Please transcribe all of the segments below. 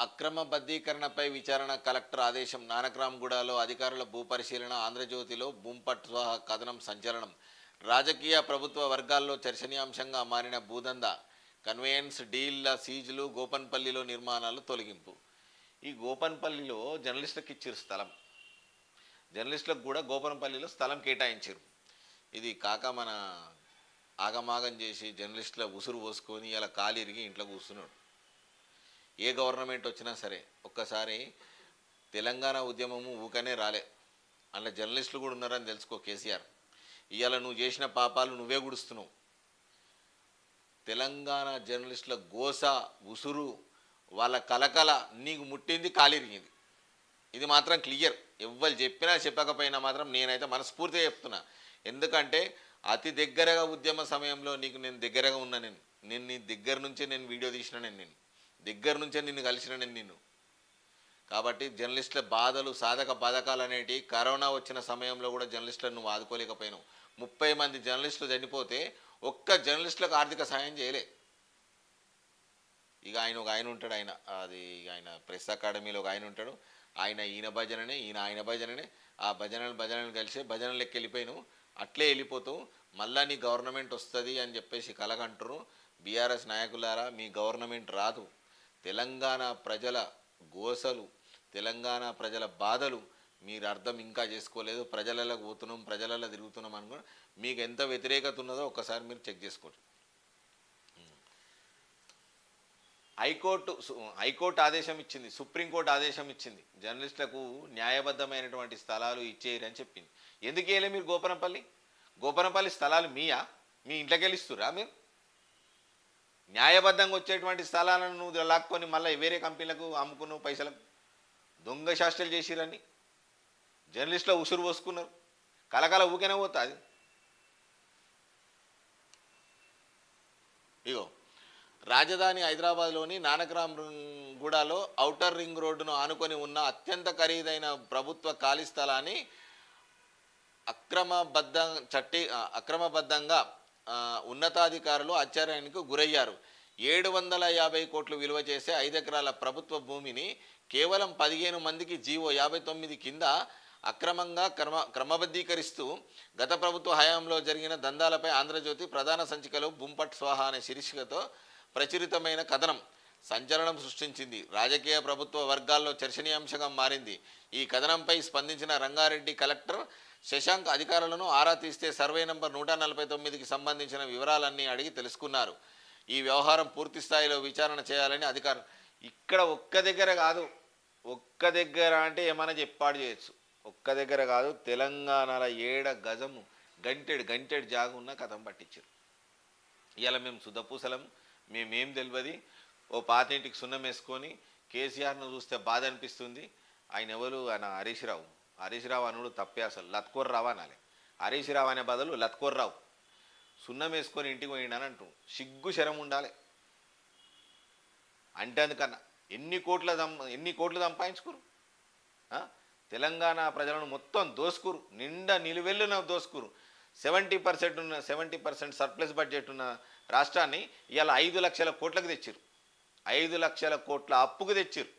అక్రమ బద్దీకరణపై విచారణ కలెక్టర్ ఆదేశం. నానక్రామ్గూడలో అధికారుల భూపరిశీలన. ఆంధ్రజ్యోతిలో భూంపట్ స్వాహా కథనం సంచలనం. రాజకీయ ప్రభుత్వ వర్గాల్లో చర్చనీయాంశంగా మారిన భూదందా. కన్వేయన్స్ డీల్ల సీజులు. గోపన్పల్లిలో నిర్మాణాలు తొలగింపు. ఈ గోపన్పల్లిలో జర్నలిస్టులకు ఇచ్చారు స్థలం. జర్నలిస్టులకు కూడా గోపన్పల్లిలో స్థలం కేటాయించారు. ఇది కాక మన ఆగమాగం చేసి జర్నలిస్టుల ఉసురు పోసుకొని ఇలా కాలు ఇరిగి ఇంట్లో కూర్చున్నాడు. ఏ గవర్నమెంట్ వచ్చినా సరే ఒక్కసారి తెలంగాణ ఉద్యమము ఊకనే రాలే, అందులో జర్నలిస్టులు కూడా ఉన్నారని తెలుసుకో కేసీఆర్. ఇవాళ నువ్వు చేసిన పాపాలు నువ్వే గుడుస్తున్నావు. తెలంగాణ జర్నలిస్టుల గోస ఉసురు వాళ్ళ కలకల నీకు ముట్టింది, కాలిరిగింది. ఇది మాత్రం క్లియర్. ఎవ్వరు చెప్పినా చెప్పకపోయినా మాత్రం నేనైతే మనస్ఫూర్తిగా చెప్తున్నా. ఎందుకంటే అతి దగ్గరగా ఉద్యమ సమయంలో నీకు నేను దగ్గరగా ఉన్నా. నేను నీ దగ్గర నుంచే నేను వీడియో తీసిన, నేను దగ్గర నుంచే నిన్ను కలిసిన నిన్ను. కాబట్టి జర్నలిస్టుల బాధలు సాధక బాధకాలు అనేటివి కరోనా వచ్చిన సమయంలో కూడా జర్నలిస్టులను నువ్వు ఆదుకోలేకపోయినావు. 30 మంది జర్నలిస్టులు చనిపోతే ఒక్క జర్నలిస్టులకు ఆర్థిక సాయం చేయలే. ఇక ఒక ఆయన ఉంటాడు, ఆయన ప్రెస్ అకాడమీలో ఒక ఆయన ఉంటాడు. ఈయన భజననే, ఆయన భజననే. ఆ భజనలు కలిసి భజనలకి వెళ్ళిపోయినావు. అట్లే వెళ్ళిపోతావు. మళ్ళా నీ గవర్నమెంట్ వస్తుంది అని చెప్పేసి కలగంటారు. బీఆర్ఎస్ నాయకులారా, మీ గవర్నమెంట్ రాదు. తెలంగాణ ప్రజల గోసలు, తెలంగాణ ప్రజల బాధలు మీరు అర్థం ఇంకా చేసుకోలేదు. ప్రజలలో పోతున్నాం, ప్రజలలో తిరుగుతున్నాం అనుకో. మీకు ఎంత వ్యతిరేకత ఉన్నదో ఒక్కసారి మీరు చెక్ చేసుకోండి. హైకోర్టు ఆదేశం ఇచ్చింది, సుప్రీంకోర్టు ఆదేశం ఇచ్చింది. జర్నలిస్టులకు న్యాయబద్ధమైనటువంటి స్థలాలు ఇచ్చేయరని చెప్పింది. ఎందుకు వేయలే మీరు గోపనపల్లి స్థలాలు మీయా? మీ ఇంట్లోకి వెళ్ళిస్తురా మీరు? న్యాయబద్ధంగా వచ్చేటువంటి స్థలాలను నువ్వు లాక్కొని మళ్ళీ వేరే కంపెనీలకు అమ్ముకున్నావు పైసలకు. దొంగ శాస్త్రాలు చేసిరని జర్నలిస్టులో ఉసురు పోసుకున్నారు. కలకల ఊకేనే పోతుంది. ఇగో రాజధాని హైదరాబాద్లోని నానక్రామ్గూడలో ఔటర్ రింగ్ రోడ్డును ఆనుకొని ఉన్న అత్యంత ఖరీదైన ప్రభుత్వ ఖాళీ స్థలాన్ని అక్రమబద్ధంగా ఉన్నతాధికారులు ఆశ్చర్యానికి గురయ్యారు. 750 కోట్లు విలువ చేసే 5 ఎకరాల ప్రభుత్వ భూమిని కేవలం 15 మందికి జీవో 59 కింద అక్రమంగా క్రమబద్ధీకరిస్తూ గత ప్రభుత్వ హయాంలో జరిగిన దందాలపై ఆంధ్రజ్యోతి ప్రధాన సంచికలో భూంపట్ స్వాహా అనే శీర్షికతో ప్రచురితమైన కథనం సంచలనం సృష్టించింది. రాజకీయ ప్రభుత్వ వర్గాల్లో చర్చనీయాంశంగా మారింది. ఈ కథనంపై స్పందించిన రంగారెడ్డి కలెక్టర్ శశాంక్ అధికారులను ఆరా తీస్తే సర్వే నంబర్ 149కి సంబంధించిన వివరాలన్నీ అడిగి తెలుసుకున్నారు. ఈ వ్యవహారం పూర్తి స్థాయిలో విచారణ చేయాలని అధికారులు. ఇక్కడ ఒక్క దగ్గర కాదు, ఒక్క దగ్గర అంటే ఏమైనా చెప్పాడు చేయొచ్చు. ఒక్క దగ్గర కాదు, తెలంగాణలో 7 గజము గంటెడు జాగున్న కథం పట్టించారు. ఇవాళ మేము శుద్ధపూసలము, మేమేం తెలియదు. ఓ పాతింటికి సున్నం వేసుకొని కేసీఆర్ను చూస్తే బాధ అనిపిస్తుంది. ఆయన ఎవరు? ఆయన హరీష్ రావు అనుడు తప్పే. అసలు లత్కోర్ రావు అనాలి. హరీష్ రావు అనే బదులు లత్కోర్ రావు. సున్నం వేసుకొని ఇంటికి పోయిండని అంటూ సిగ్గు శరం ఉండాలి. అంటే అందుకన్నా ఎన్ని కోట్లు సంపాదించుకురు. తెలంగాణ ప్రజలను మొత్తం దోసుకురు, నిండా నిలువెల్లున దోసుకురు. 70% సర్ప్లస్ బడ్జెట్ ఉన్న రాష్ట్రాన్ని ఇవాళ 5 లక్షల కోట్లకు తెచ్చిరు. 5 లక్షల కోట్ల అప్పుకు తెచ్చిరు.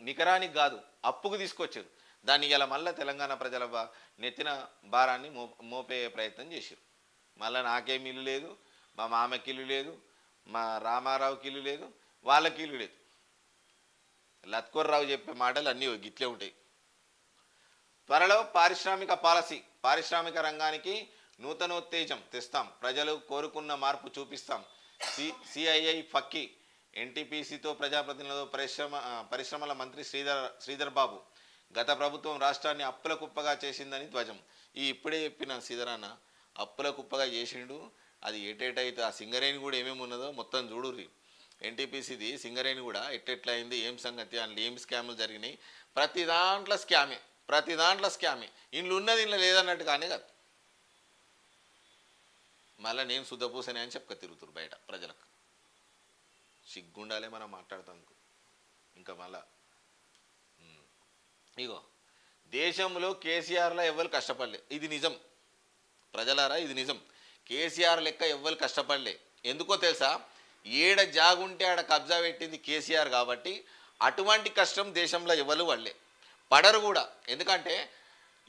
నికరానికి కాదు, అప్పుకు తీసుకొచ్చారు. దాన్ని ఇలా మళ్ళీ తెలంగాణ ప్రజల నెత్తిన భారాన్ని మోపే ప్రయత్నం చేశారు. మళ్ళీ నాకేం ఇల్లు లేదు, మా మామకి ఇల్లు లేదు, మా రామారావుకి ఇల్లు లేదు, వాళ్ళకి ఇల్లు లేదు. లత్కోర్రావు చెప్పే మాటలు అన్నీ గిట్లే ఉంటాయి. త్వరలో పారిశ్రామిక పాలసీ. పారిశ్రామిక రంగానికి నూతనోత్తేజం తెస్తాం, ప్రజలు కోరుకున్న మార్పు చూపిస్తాం. సిఐఐ ఫక్కీ. ఎన్టీపీసీతో ప్రజాప్రతినిధులతో పరిశ్రమల మంత్రి శ్రీధర్ బాబు. గత ప్రభుత్వం రాష్ట్రాన్ని అప్పుల కుప్పగా చేసిందని ధ్వజం. ఇప్పుడే చెప్పిన శ్రీధరన్న అప్పుల కుప్పగా చేసిండు. అది ఎటైతే ఆ సింగరేణి కూడా ఏమేమి ఉన్నదో మొత్తం చూడుర్రి. ఎన్టీపీసీది సింగరేణి కూడా ఎట్లా అయింది, ఏం సంగతి, అందులో ఏం స్కాములు జరిగినాయి. ప్రతి దాంట్లో స్కామే. ఇంట్లో ఉన్నది ఇంట్లో లేదన్నట్టు కానీ కాదు. మళ్ళీ నేను శుద్ధపూసనే అని చెప్పక తిరుగుతురు బయట ప్రజలకు. సిగ్గుండాలే మనం మాట్లాడతాం. ఇంకా మళ్ళా ఇగో దేశంలో కేసీఆర్లో ఎవ్వరు కష్టపడలే. ఇది నిజం ప్రజలారా, ఇది నిజం. కేసీఆర్ లెక్క ఎవ్వరు కష్టపడలే. ఎందుకో తెలుసా? ఏడ జాగుంటే ఆడ కబ్జా పెట్టింది కేసీఆర్ కాబట్టి అటువంటి కష్టం దేశంలో ఎవరు వాళ్ళే పడరు కూడా. ఎందుకంటే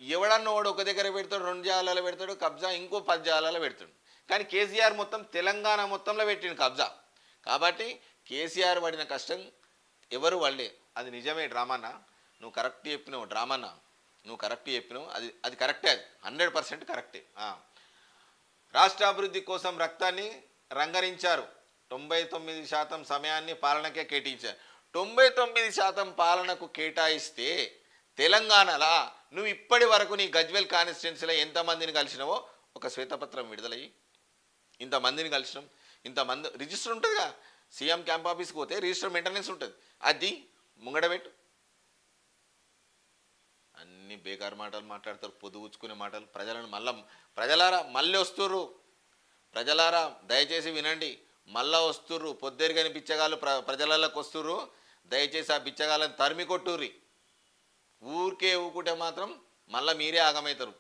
ఎవడన్నా వాడు ఒక దగ్గర పెడతాడు, 2 జాగాలలో పెడతాడు కబ్జా, ఇంకో 10 జాగాలలో పెడతాడు. కానీ కేసీఆర్ మొత్తం తెలంగాణ మొత్తంలో పెట్టిండు కబ్జా. కాబట్టి కేసీఆర్ పడిన కష్టం ఎవరు వాళ్ళే. అది నిజమే డ్రామానా, నువ్వు కరెక్ట్ చెప్పినావు డ్రామానా, నువ్వు కరెక్ట్ చెప్పినావు, అది కరెక్టే, అది 100% కరెక్టే. రాష్ట్ర అభివృద్ధి కోసం రక్తాన్ని రంగరించారు, 99% సమయాన్ని పాలనకే కేటాయించారు. 99% పాలనకు కేటాయిస్తే తెలంగాణలో నువ్వు ఇప్పటి వరకు నీ గజ్వేల్ కాన్స్టిట్యున్సీలో ఎంతమందిని కలిసినావో ఒక శ్వేతపత్రం విడుదలయ్యి ఇంతమందిని కలిసినాం, ఇంతమంది రిజిస్టర్ ఉంటుందిగా, సీఎం క్యాంప్ ఆఫీస్కి పోతే రిజిస్టర్ మెయింటెనెన్స్ ఉంటుంది, అది ముంగడబెట్టు. అన్ని బేకార్ మాటలు మాట్లాడతారు, పొద్దుగుచ్చుకునే మాటలు. ప్రజలారా మళ్ళీ వస్తుర్రు, ప్రజలారా దయచేసి వినండి, మళ్ళా వస్తుర్రు, పొద్దురుగని బిచ్చగాళ్ళు ప్రజలలోకి వస్తుర్రు. దయచేసి ఆ బిచ్చగాళ్ళని తరిమి కొట్టుర్రి. ఊరికే ఊకుంటే మాత్రం మళ్ళీ మీరే ఆగమవుతారు.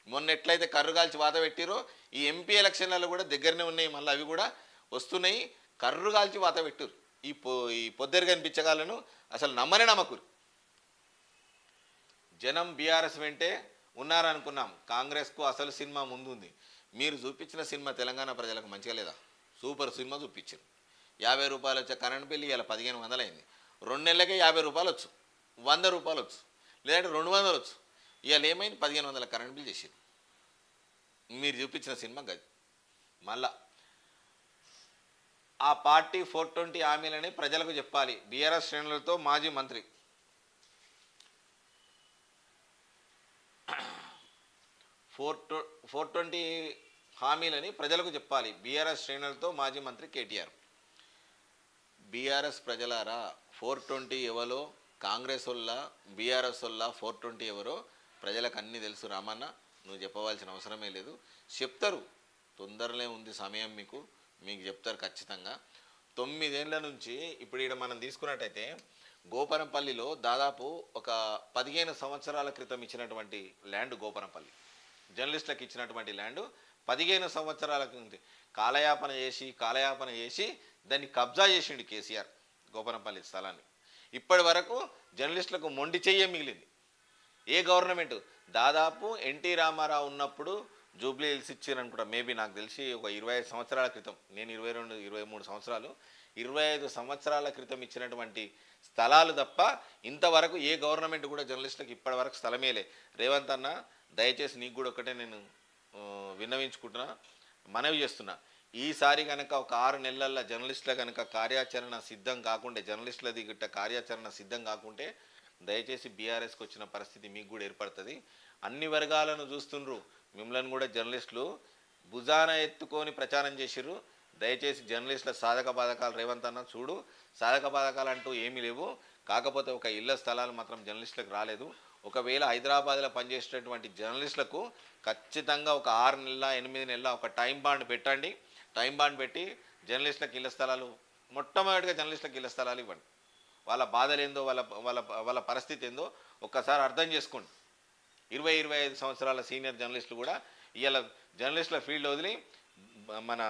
మొన్న ఎట్లయితే కర్రు కాల్చి వాత పెట్టిరో ఈ ఎంపీ ఎలక్షన్లలో కూడా దగ్గరనే ఉన్నాయి, మళ్ళీ అవి కూడా వస్తున్నాయి. కర్రు కాల్చి వాత పెట్టురు ఈ పొద్దురుగని బిచ్చగాళ్ళను. అసలు నమ్మకురు. జనం బీఆర్ఎస్ వెంటే ఉన్నారనుకున్నాం, కాంగ్రెస్కు అసలు సినిమా ముందుంది. మీరు చూపించిన సినిమా తెలంగాణ ప్రజలకు మంచిగా లేదా? సూపర్ సినిమా చూపించారు. 50 రూపాయలు వచ్చే కరెంట్ బిల్లు ఇవాళ 1500 అయింది. 2 నెలలకే 50 రూపాయలు వచ్చు, 100 రూపాయలు వచ్చు, లేదంటే 200 వచ్చు. ఇవాళ ఏమైంది? 1500 కరెంట్ బిల్ చేసారు. మీరు చూపించిన సినిమా గది. మళ్ళా ఆ పార్టీ 420 హామీలని ప్రజలకు చెప్పాలి, బీఆర్ఎస్ శ్రేణులతో మాజీ మంత్రి. 420 హామీలని ప్రజలకు చెప్పాలి, బీఆర్ఎస్ శ్రేణులతో మాజీ మంత్రి కేటీఆర్. బీఆర్ఎస్ ప్రజలారా, 420 ఎవరో, కాంగ్రెస్ వల్ల బీఆర్ఎస్ వల్ల 420 ఎవరో ప్రజలకు అన్నీ తెలుసు. రామన్న, నువ్వు చెప్పవలసిన అవసరమే లేదు, చెప్తారు. తొందరలే ఉంది సమయం, మీకు చెప్తారు ఖచ్చితంగా. 9 ఏళ్ల నుంచి ఇప్పుడు ఇక్కడ మనం తీసుకున్నట్టయితే గోపరంపల్లిలో దాదాపు ఒక 15 సంవత్సరాల క్రితం ఇచ్చినటువంటి ల్యాండ్, గోపరంపల్లి జర్నలిస్టులకు ఇచ్చినటువంటి ల్యాండ్ 15 సంవత్సరాల క్రితం కాలయాపన చేసి దాన్ని కబ్జా చేసిండు కేసీఆర్ గోపరంపల్లి స్థలాన్ని. ఇప్పటి వరకు జర్నలిస్టులకు మొండి చెయ్యే మిగిలింది. ఏ గవర్నమెంట్? దాదాపు ఎన్టీ రామారావు ఉన్నప్పుడు జూబ్లీ హిల్స్ ఇచ్చారనుకుంటా, మేబీ నాకు తెలిసి ఒక 25 సంవత్సరాల క్రితం. నేను 22-23 సంవత్సరాలు, 25 సంవత్సరాల క్రితం ఇచ్చినటువంటి స్థలాలు తప్ప ఇంతవరకు ఏ గవర్నమెంట్ కూడా జర్నలిస్టులకు ఇప్పటి వరకు స్థలమేలే. రేవంత్ అన్న, దయచేసి నీకు కూడా ఒకటే నేను విన్నవించుకుంటున్నా, మనవి చేస్తున్నా. ఈసారి కనుక ఒక 6 నెలల్లో జర్నలిస్టుల కనుక కార్యాచరణ సిద్ధం కాకుంటే, జర్నలిస్టులది గిట్ట కార్యాచరణ సిద్ధం కాకుంటే దయచేసి బీఆర్ఎస్కి వచ్చిన పరిస్థితి మీకు కూడా ఏర్పడుతుంది. అన్ని వర్గాలను చూస్తుండ్రు, మిమ్మల్ని కూడా జర్నలిస్టులు భుజాన ఎత్తుకొని ప్రచారం చేసిర్రు. దయచేసి జర్నలిస్టుల సాధక బాధకాలు రేవంత్ అన్న చూడు, సాధక బాధకాలు అంటూ ఏమీ లేవు. కాకపోతే ఒక ఇళ్ల స్థలాలు మాత్రం జర్నలిస్టులకు రాలేదు. ఒకవేళ హైదరాబాద్లో పనిచేసేటటువంటి జర్నలిస్టులకు ఖచ్చితంగా ఒక 6 నెలల 8 నెలల ఒక టైం బాండ్ పెట్టండి. టైం బాండ్ పెట్టి జర్నలిస్టులకు ఇళ్ల స్థలాలు, మొట్టమొదటిగా జర్నలిస్టులకు ఇళ్ల స్థలాలు ఇవ్వండి. వాళ్ళ బాధలు ఏందో, వాళ్ళ పరిస్థితి ఏందో ఒక్కసారి అర్థం చేసుకోండి. 20-25 సంవత్సరాల సీనియర్ జర్నలిస్టులు కూడా ఇవాళ జర్నలిస్టుల ఫీల్డ్ వదిలి మన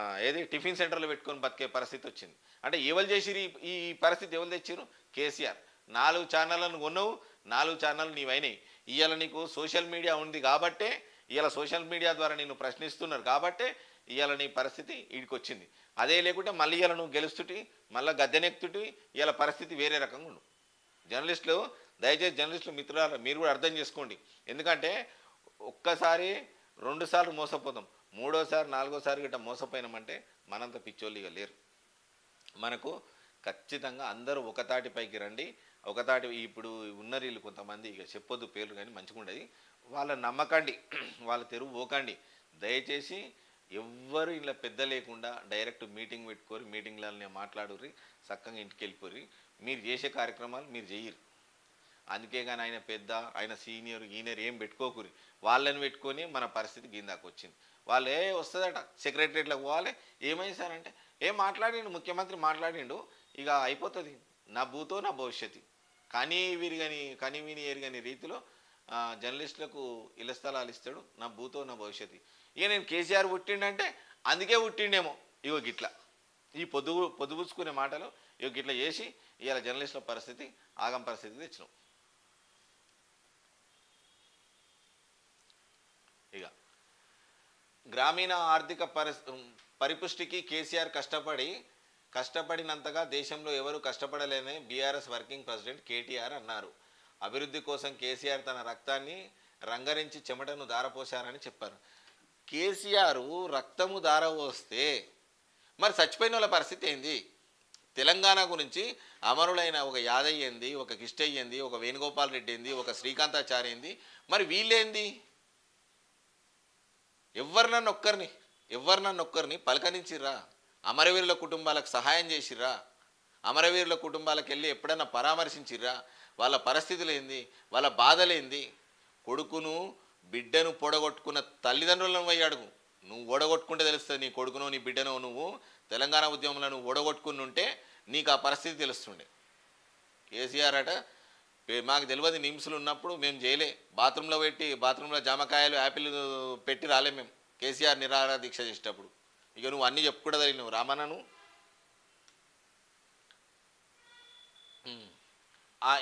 టిఫిన్ సెంటర్లో పెట్టుకొని బతికే పరిస్థితి వచ్చింది. అంటే ఎవరు చేసిరు ఈ పరిస్థితి? ఎవరు తెచ్చిరు? కేసీఆర్. 4 ఛానళ్ళను కొన్నావు, 4 ఛానళ్ళు నీవైనాయి. ఇవాళ నీకు సోషల్ మీడియా ఉంది కాబట్టే, ఇవాళ సోషల్ మీడియా ద్వారా నిన్ను ప్రశ్నిస్తున్నారు కాబట్టే ఇవాళ నీ పరిస్థితి ఈడికి వచ్చింది. అదే లేకుంటే మళ్ళీ ఇవాళ నువ్వు గెలుస్తుటి, మళ్ళీ గద్దెనెక్కుతుటి, ఇవాళ పరిస్థితి వేరే రకంగా ఉండు. జర్నలిస్టులు, దయచేసి జర్నలిస్టులు మిత్రులారా, మీరు కూడా అర్థం చేసుకోండి. ఎందుకంటే ఒక్కసారి 2 సార్లు మోసపోతాం, 3వసారి 4వసారి గిట్ట మోసపోయినామంటే మనంత పిచ్చోళ్ళు ఇక లేరు. మనకు ఖచ్చితంగా అందరూ ఒకతాటిపైకి రండి. ఒకతాటి ఇప్పుడు ఉన్న వీళ్ళు కొంతమంది ఇక చెప్పొద్దు పేర్లు, కానీ మంచిగా ఉండేది, వాళ్ళ నమ్మకండి, వాళ్ళ తెరువు పోకండి. దయచేసి ఎవ్వరు ఇలా పెద్ద లేకుండా డైరెక్ట్ మీటింగ్ పెట్టుకోరు, మీటింగ్లనే మాట్లాడుర్రి, చక్కగా ఇంటికి వెళ్ళిపోర్రి. మీరు చేసే కార్యక్రమాలు మీరు చెయ్యరు. అందుకే కానీ ఆయన పెద్ద, ఆయన సీనియర్ ఏం పెట్టుకోకూరి. వాళ్ళని పెట్టుకొని మన పరిస్థితి గిందాకు వచ్చింది. వాళ్ళు వస్తుందట సెక్రటరియట్లకు పోవాలి. ఏమైంది సార్ అంటే, మాట్లాడిండు ముఖ్యమంత్రి, మాట్లాడిండు, ఇక అయిపోతుంది, నా భూతో నా భవిష్యత్తు. కనీ విని ఎరుగని రీతిలో జర్నలిస్టులకు ఇళ్ల స్థలాలు ఇస్తాడు, నా భూతో నా భవిష్యత్తు. ఇక నేను కేసీఆర్ పుట్టిండంటే అందుకే పుట్టిండేమో, ఇగో గిట్లా ఈ పొద్దుపుచ్చుకునే మాటలు ఇట్లా చేసి ఇవాళ జర్నలిస్టుల పరిస్థితి ఆగం పరిస్థితి తెచ్చినాం. ఇక గ్రామీణ ఆర్థిక పరిపుష్టికి కేసీఆర్ కష్టపడినంతగా దేశంలో ఎవరు కష్టపడలేదని బీఆర్ఎస్ వర్కింగ్ ప్రెసిడెంట్ కేటీఆర్ అన్నారు. అభివృద్ధి కోసం కేసీఆర్ తన రక్తాన్ని రంగరించి చెమటను దారపోశారని చెప్పారు. కేసీఆర్ రక్తము దారపోస్తే మరి చచ్చిపోయిన వాళ్ళ పరిస్థితి ఏంది? తెలంగాణ గురించి అమరులైన ఒక యాదయ్య ఏంది, ఒక కిష్టయ్య ఏంది, ఒక వేణుగోపాల్ రెడ్డి ఏంది, ఒక శ్రీకాంతాచారి ఏంది, మరి వీళ్ళేంది? ఎవరినన్నొక్కరిని పలకరించిర్రా? అమరవీరుల కుటుంబాలకు సహాయం చేసిర్రా? అమరవీరుల కుటుంబాలకు వెళ్ళి ఎప్పుడన్నా పరామర్శించిర్రా? వాళ్ళ పరిస్థితులు ఏంది, వాళ్ళ బాధలేంది? కొడుకును బిడ్డను పొడగొట్టుకున్న తల్లిదండ్రులను పోయి అడుగు. నువ్వు ఓడగొట్టుకుంటే తెలుస్తుంది నీ కొడుకునో నీ బిడ్డనో నువ్వు తెలంగాణ ఉద్యమంలో నువ్వు ఓడగొట్టుకుని ఉంటే నీకు ఆ పరిస్థితి తెలుస్తుండే. కేసీఆర్ అట మాకు తెలియదు నిమ్స్లు ఉన్నప్పుడు మేము చేయలే, బాత్రూంలో జామకాయలు యాపిల్ పెట్టి రాలే మేము కేసీఆర్ నిరాహార దీక్ష చేసేటప్పుడు. ఇక నువ్వు అన్నీ చెప్పుకుంటా నువ్వు రామన్న నువ్వు.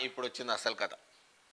ఇప్పుడు వచ్చింది అసలు కథ.